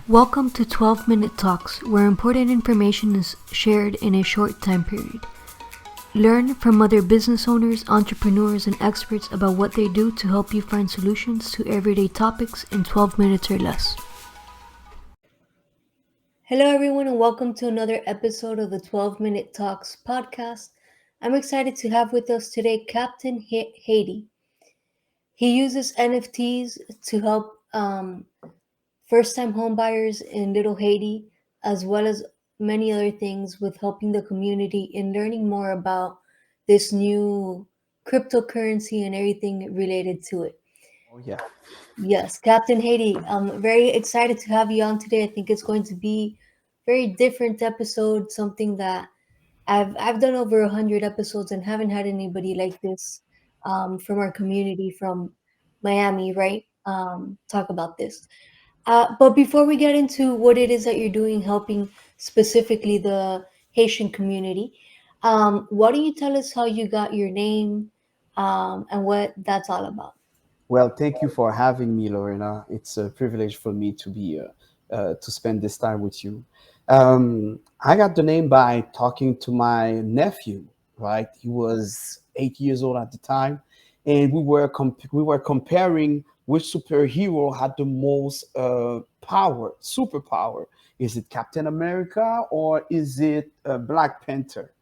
Welcome to 12-Minute Talks, where important information is shared in a short time period. Learn from other business owners, entrepreneurs, and experts about what they do to help you find solutions to everyday topics in 12 minutes or less. Hello, everyone, and welcome to another episode of the 12-Minute Talks podcast. I'm excited to have with us today Captain Haiti. He uses NFTs to help first-time homebuyers in Little Haiti, as well as many other things with helping the community in learning more about this new cryptocurrency and everything related to it. Oh yeah. Yes, Captain Haiti, I'm very excited to have you on today. I think it's going to be a very different episode, something that I've done over 100 episodes and haven't had anybody like this from our community from Miami, right? Talk about this. But before we get into what it is that you're doing, helping specifically the Haitian community, why don't you tell us how you got your name and what that's all about? Well, thank you for having me, Lorena. It's a privilege for me to be to spend this time with you. I got the name by talking to my nephew. Right, he was 8 years old at the time, and we were comparing which superhero had the most superpower. Is it Captain America or is it Black Panther?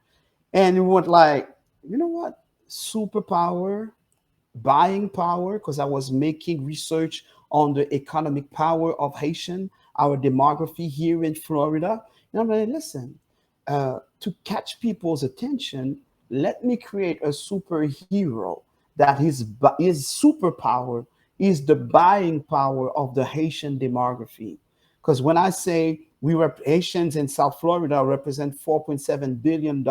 And we went like, you know what, superpower, buying power, because I was making research on the economic power of Haitian, our demography here in Florida. And I'm like, listen, to catch people's attention, let me create a superhero that his superpower is the buying power of the Haitian demography. Because when I say Haitians in South Florida represent $4.7 billion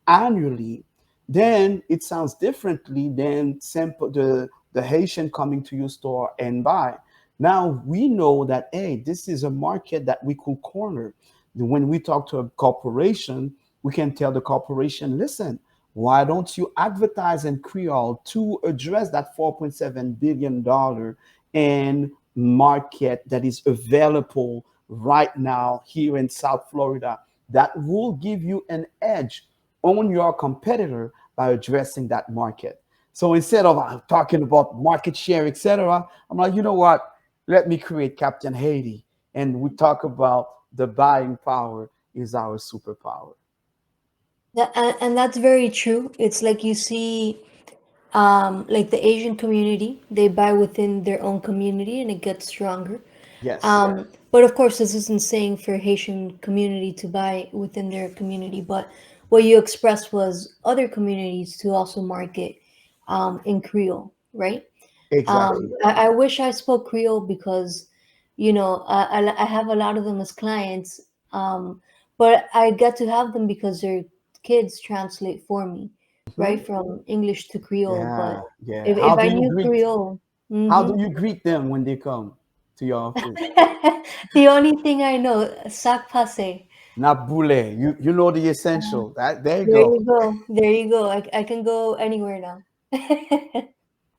annually, then it sounds differently than simple the Haitian coming to your store and buy. Now we know that hey, this is a market that we could corner. When we talk to a corporation, we can tell the corporation, listen, why don't you advertise in Creole to address that $4.7 billion and market that is available right now here in South Florida that will give you an edge on your competitor by addressing that market. So instead of talking about market share, etc., I'm like, you know what? Let me create Captain Haiti, and we talk about the buying power is our superpower. And that's very true. It's like you see, like the Asian community, they buy within their own community and it gets stronger. Yes, But of course, this isn't saying for Haitian community to buy within their community, but what you expressed was other communities to also market in Creole, right? exactly. I wish I spoke Creole because, I have a lot of them as clients, but I get to have them because their kids translate for me, Hmm. right, from English to Creole. But Yeah, yeah. if I knew Creole, How do hmm you greet them when they come to your office? the only thing I know, sac passe. Nabule, you know the essential. That there you There go. you go. There you go. I can go anywhere now.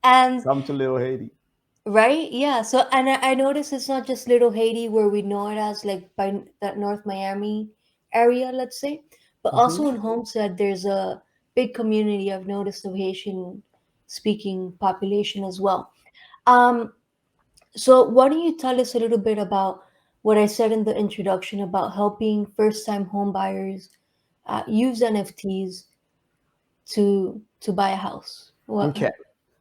And Come to Little Haiti. right, yeah. So and I noticed it's not just Little Haiti where we know it as like by that North Miami area, let's say, but Hmm. also in Homestead there's a big community I've noticed of Haitian speaking population as well. Um, so why don't you tell us a little bit about what I said in the introduction about helping first-time home buyers use NFTs to buy a house? Okay.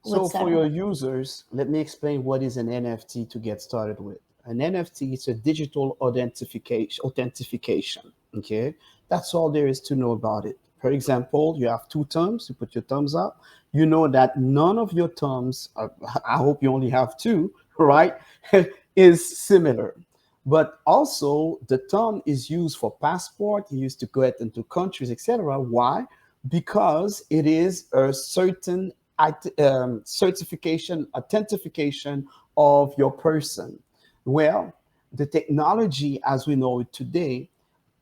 So What's that for your about? users, let me explain what is an NFT to get started with. An NFT is a digital authentication. Okay. That's all there is to know about it. For example, you have two thumbs, you put your thumbs up. You know that none of your thumbs, I hope you only have two, right, is similar. But also, the thumb is used for passport, used to get into countries, etc. Why? Because it is a certain certification, authentication of your person. Well, the technology as we know it today,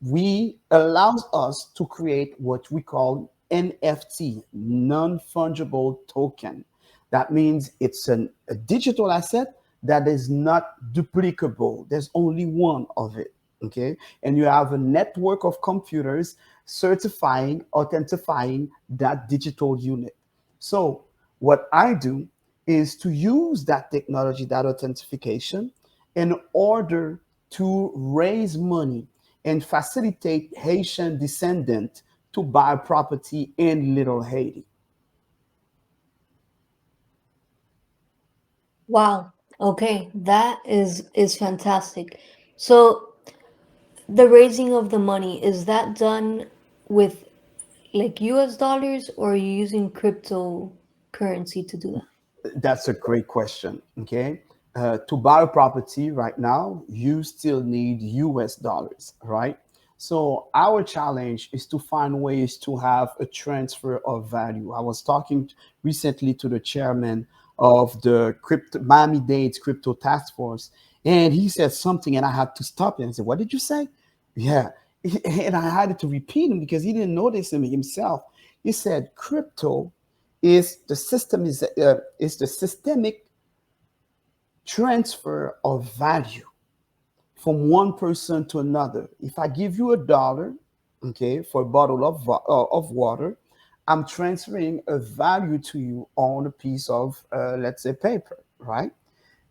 we allows us to create what we call NFT, non-fungible token. That means it's a digital asset that is not duplicable. There's only one of it. Okay. And you have a network of computers certifying, authentifying that digital unit. So, what I do is to use that technology, that authentication, in order to raise money and facilitate Haitian descendants to buy property in Little Haiti. Wow. Okay, that is fantastic. So the raising of the money, is that done with like US dollars, or are you using cryptocurrency to do that? That's a great question. Okay. To buy a property right now, you still need US dollars, right? So, our challenge is to find ways to have a transfer of value. I was talking recently to the chairman of the crypto, Miami-Dade's crypto task force, and he said something, and I had to stop him and say, "What did you say?" Yeah. And I had to repeat him because he didn't notice him himself. He said, "Crypto is the systemic transfer of value from one person to another. If I give you $1, okay, for a bottle of water, I'm transferring a value to you on a piece of, let's say, paper, right?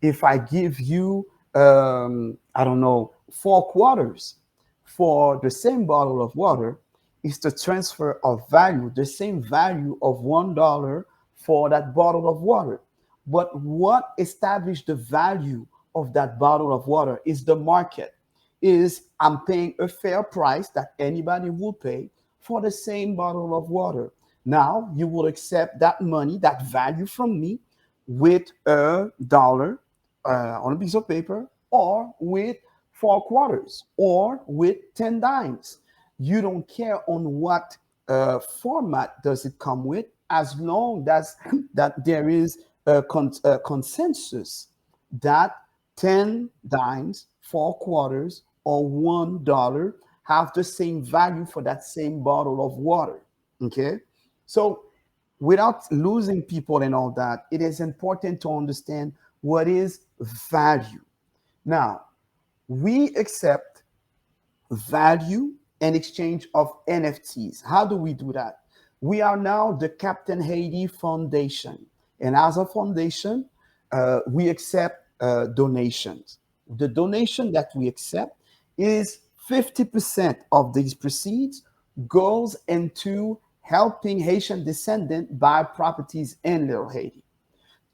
If I give you, I don't know, 4 quarters for the same bottle of water, it's the transfer of value, the same value of $1 for that bottle of water. But what established the value of that bottle of water is the market. Is I'm paying a fair price that anybody will pay for the same bottle of water. Now you will accept that money, that value from me, with $1 on a piece of paper, or with 4 quarters, or with 10 dimes. You don't care on what format does it come with, as long as that there is a consensus that 10 dimes, 4 quarters, or $1 have the same value for that same bottle of water. Okay. So, without losing people and all that, it is important to understand what is value. Now, we accept value in exchange of NFTs. How do we do that? We are now the Captain Haiti Foundation. And as a foundation, we accept donations. The donation that we accept is 50% of these proceeds goes into helping Haitian descendant buy properties in Little Haiti.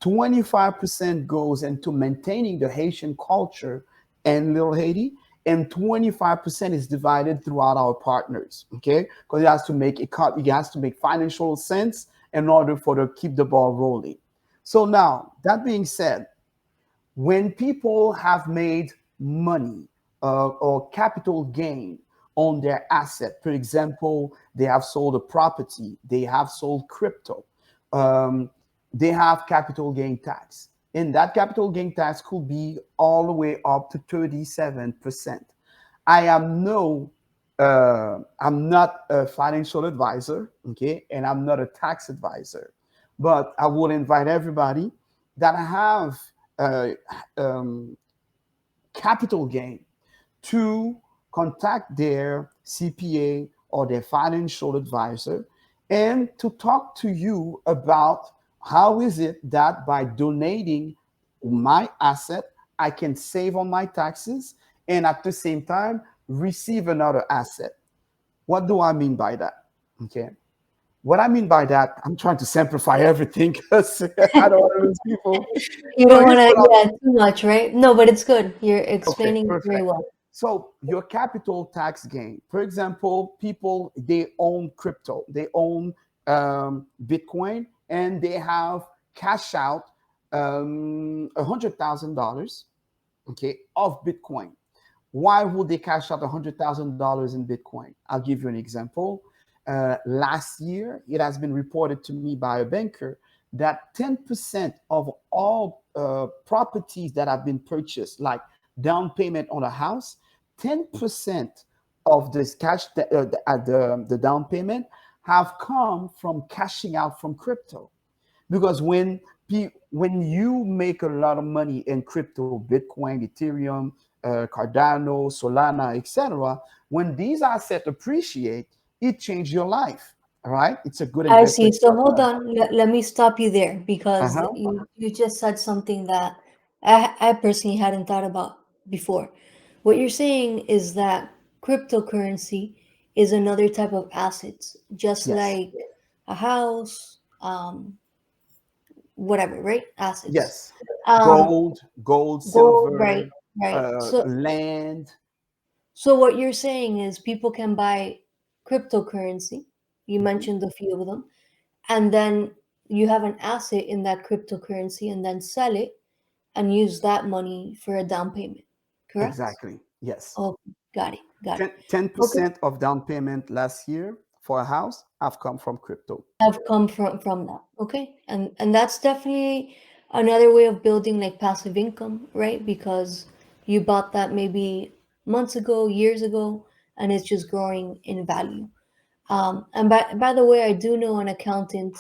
25% goes into maintaining the Haitian culture in Little Haiti, and 25% is divided throughout our partners. Okay, because it has to make financial sense in order for to keep the ball rolling. So now, that being said, when people have made money or capital gain on their asset, for example, they have sold a property, they have sold crypto, um, they have capital gain tax. And that capital gain tax could be all the way up to 37%. I am no, I'm not a financial advisor, okay, and I'm not a tax advisor, but I would invite everybody that have uh, um, capital gain to contact their CPA or their financial advisor and to talk to you about how is it that by donating my asset, I can save on my taxes and at the same time receive another asset. What do I mean by that? Okay. What I mean by that, I'm trying to simplify everything because I don't want to lose people. You So don't here's want to, what yeah, too much, right? No, but it's good. You're Okay, explaining it very perfect. well. So your capital tax gain, for example, people they own crypto, they own Bitcoin, and they have cash out $100,000, okay, of Bitcoin. Why would they cash out $100,000 in Bitcoin? I'll give you an example. Last year, it has been reported to me by a banker that 10% of all properties that have been purchased, like down payment on a house, 10% of this cash, the down payment, have come from cashing out from crypto. Because when when you make a lot of money in crypto, Bitcoin, Ethereum, Cardano, Solana, etc., when these assets appreciate, it changes your life. All right, it's a good I see. investment So for hold us. on. Let me stop you there Uh because huh. you just said something that I personally hadn't thought about before. What you're saying is that cryptocurrency is another type of assets, just Yes. like a house, whatever, right? Assets. Yes. Um, Gold, gold, right, silver, right. land. So what you're saying is people can buy cryptocurrency. You Mhm. mentioned a few of them, and then you have an asset in that cryptocurrency and then sell it and use that money for a down payment. Correct? Exactly. Yes. Oh, got it. Got it. 10% Okay. of down payment last year for a house have come from crypto. Have come from that. Okay. And that's definitely another way of building like passive income, right? Because you bought that maybe months ago, years ago, and it's just growing in value. And by the way, I do know an accountant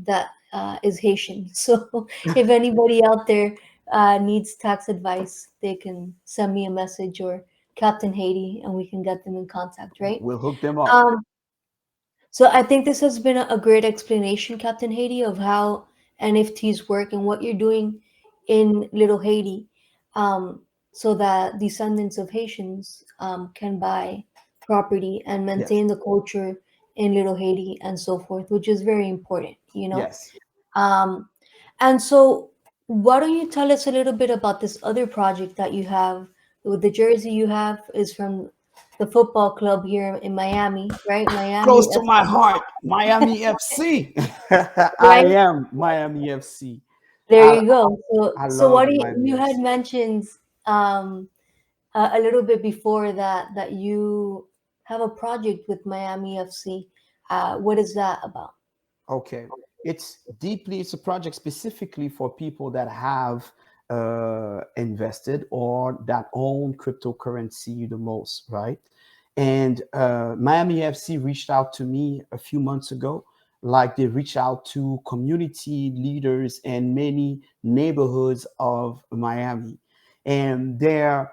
that is Haitian. So if anybody out there needs tax advice, they can send me a message or Captain Haiti, and we can get them in contact, right? We'll hook them up. Um, so I think this has been a great explanation, Captain Haiti, of how NFTs work and what you're doing in Little Haiti, so that descendants of Haitians can buy property and Yes. maintain the culture in Little Haiti and so forth, which is very important, you know. Yes. Um, and so, why don't you tell us a little bit about this other project that you have? With the jersey you have is from the football club here in Miami, right? Close Miami to my FC, heart, Miami FC. I right? am Miami FC. There I, you go. So, I so what love do Miami you had FC. mentioned um, a little bit before that you have a project with Miami FC. What is that about? Okay. It's a project specifically for people that have invested or that own cryptocurrency the most, right? And Miami FC reached out to me a few months ago, like they reach out to community leaders and many neighborhoods of Miami. And their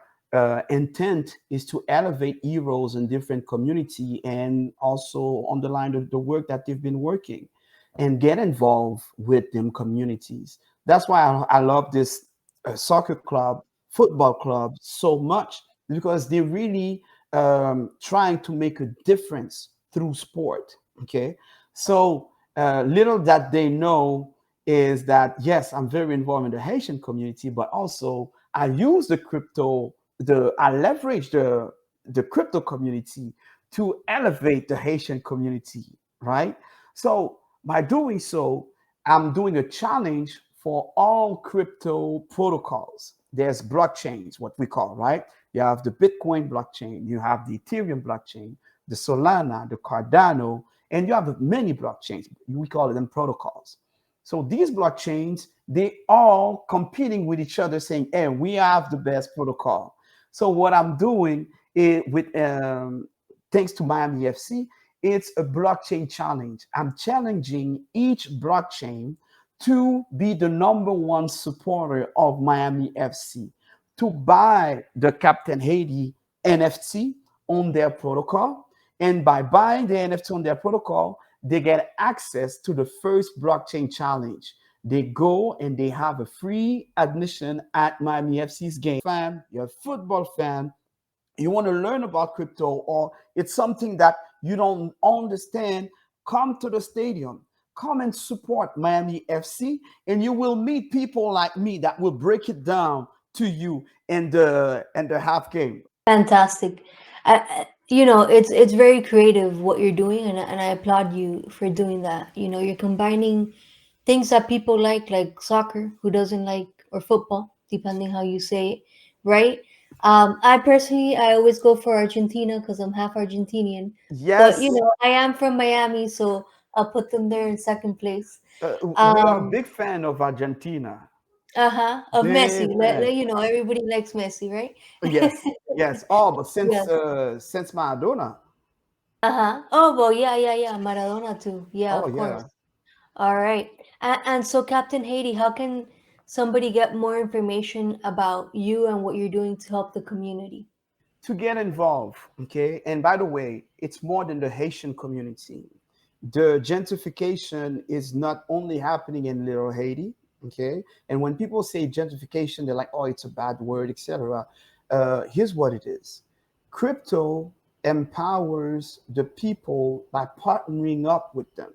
intent is to elevate heroes in different community and also underline the work that they've been working and get involved with them communities. That's why I love this soccer club, football club so much because they really trying to make a difference through sport. Okay, so little that they know is that yes, I'm very involved in the Haitian community, but also I use the crypto, I leverage the crypto community to elevate the Haitian community, right? So by doing so, I'm doing a challenge for all crypto protocols. There's blockchains, what we call, right? You have the Bitcoin blockchain, you have the Ethereum blockchain, the Solana, the Cardano, and you have many blockchains. We call them protocols. So these blockchains, they all competing with each other, saying, "Hey, we have the best protocol." So what I'm doing is with thanks to Miami FC, it's a blockchain challenge. I'm challenging each blockchain to be the number one supporter of Miami FC, to buy the Captain Haiti NFT on their protocol. And by buying the NFT on their protocol, they get access to the first blockchain challenge. They go and they have a free admission at Miami FC's game. Fan, you're a football fan, you want to learn about crypto, or it's something that you don't understand, come to the stadium. Come and support Miami FC, and you will meet people like me that will break it down to you in the half game. Fantastic. You know, it's very creative what you're doing, and I applaud you for doing that. You know, you're combining things that people like soccer, who doesn't like, or football, depending how you say it, right? I personally, I always go for Argentina because I'm half Argentinian, but you Yes, know, I am from Miami, so I'll put them there in second place. we are a Um, big fan of Argentina. uh-huh, of Messi. Big fan. You know, everybody likes Messi, right? Yes, yes. Oh, but Yeah. since Maradona. Uh-huh. Oh, well, yeah, yeah, yeah. Maradona too. Yeah, Oh of yeah. course. All right. And so, Captain Haiti, how can somebody get more information about you and what you're doing to help the community? To get involved. Okay. And by the way, it's more than the Haitian community. The gentrification is not only happening in Little Haiti. Okay. And when people say gentrification, they're like, oh, it's a bad word, etc. Here's what it is: crypto empowers the people by partnering up with them,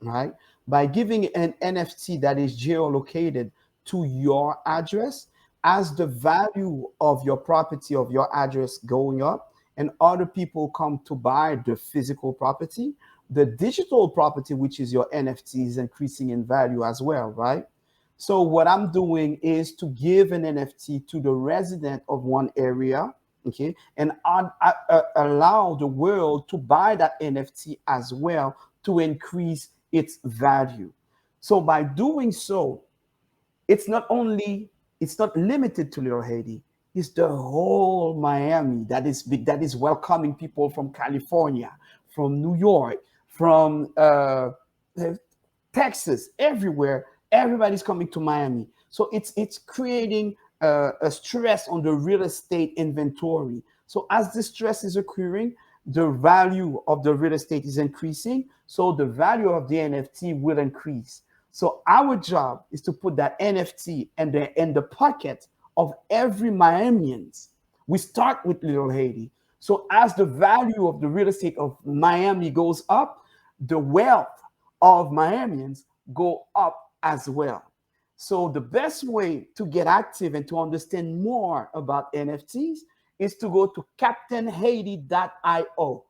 right? By giving an NFT that is geolocated to your address, as the value of your property, of your address going up, and other people come to buy the physical property, the digital property, which is your NFT, is increasing in value as well, right? So what I'm doing is to give an NFT to the resident of one area, okay, and allow the world to buy that NFT as well to increase its value. So by doing so, it's not only, it's not limited to Little Haiti. It's the whole Miami that is big, that is welcoming people from California, from New York, from Texas, everywhere. Everybody's coming to Miami. So it's creating a stress on the real estate inventory. So as this stress is occurring, the value of the real estate is increasing. So the value of the NFT will increase. So our job is to put that NFT in the pocket of every Miamians. We start with Little Haiti. So as the value of the real estate of Miami goes up, the wealth of Miamians go up as well. So the best way to get active and to understand more about NFTs is to go to captainhaiti.io,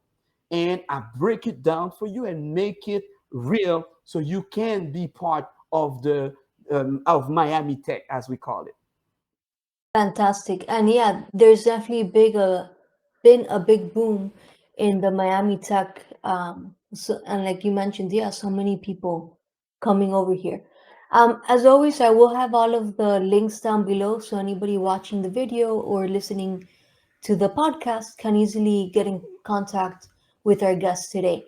and I break it down for you and make it real so you can be part of the of Miami Tech, as we call it. Fantastic. And yeah, there's definitely been a big boom in the Miami tech. So, and like you mentioned, yeah, so many people coming over here. As always, I will have all of the links down below, so anybody watching the video or listening to the podcast can easily get in contact with our guest today.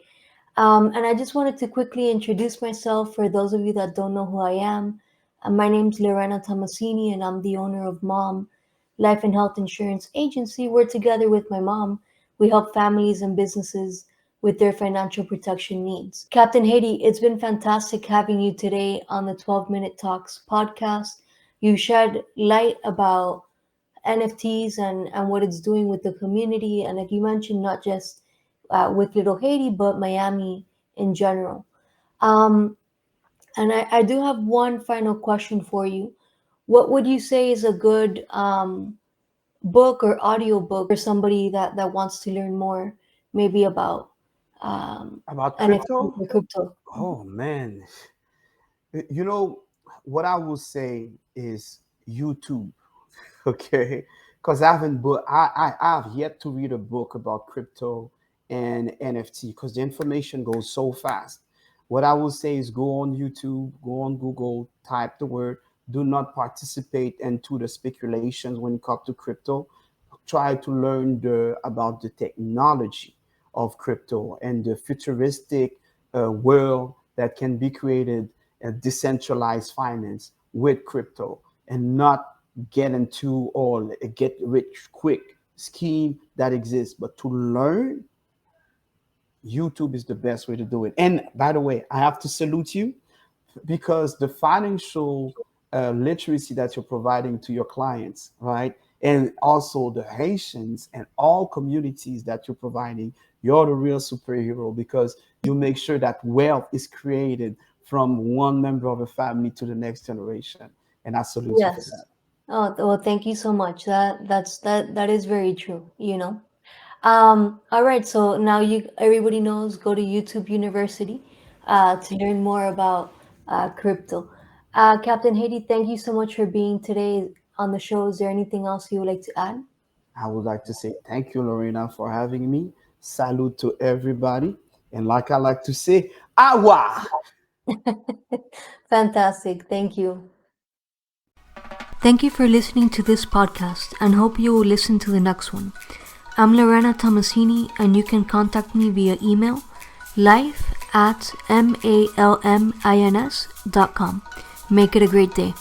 And I just wanted to quickly introduce myself for those of you that don't know who I am. My name's Lorena Tomasini, and I'm the owner of Mom Life and Health Insurance Agency. We're together with my mom. We help families and businesses with their financial protection needs. Captain Haiti, it's been fantastic having you today on the 12 Minute Talks podcast. You shed light about NFTs and what it's doing with the community. And like you mentioned, not just with Little Haiti, but Miami in general. Um, and I do have one final question for you. What would you say is a good book or audio book for somebody that wants to learn more, maybe about um, About NFTs crypto? or crypto? Oh man, you know what I will say is YouTube. Okay, because I haven't book I have yet to read a book about crypto and NFT because the information goes so fast. What I will say is go on YouTube, go on Google, type the word. Do not participate into the speculations when it comes to crypto. Try to learn about the technology of crypto and the futuristic world that can be created, decentralized finance with crypto, and not get into all get rich quick scheme that exists, but to learn, YouTube is the best way to do it. And by the way, I have to salute you because the financial literacy that you're providing to your clients, right? And also the Haitians and all communities that you're providing, you're the real superhero because you make sure that wealth is created from one member of a family to the next generation. And I salute you for Yes. that. Oh, well, thank you so much. That is very true, you know. All right, so now you everybody knows go to YouTube University to learn more about crypto. Captain Haiti, thank you so much for being today on the show. Is there anything else you would like to add? I would like to say thank you, Lorena, for having me. Salute to everybody. And like I like to say, awa! Fantastic. Thank you. Thank you for listening to this podcast and hope you will listen to the next one. I'm Lorena Tomasini and you can contact me via email life at malmins.com. Make it a great day.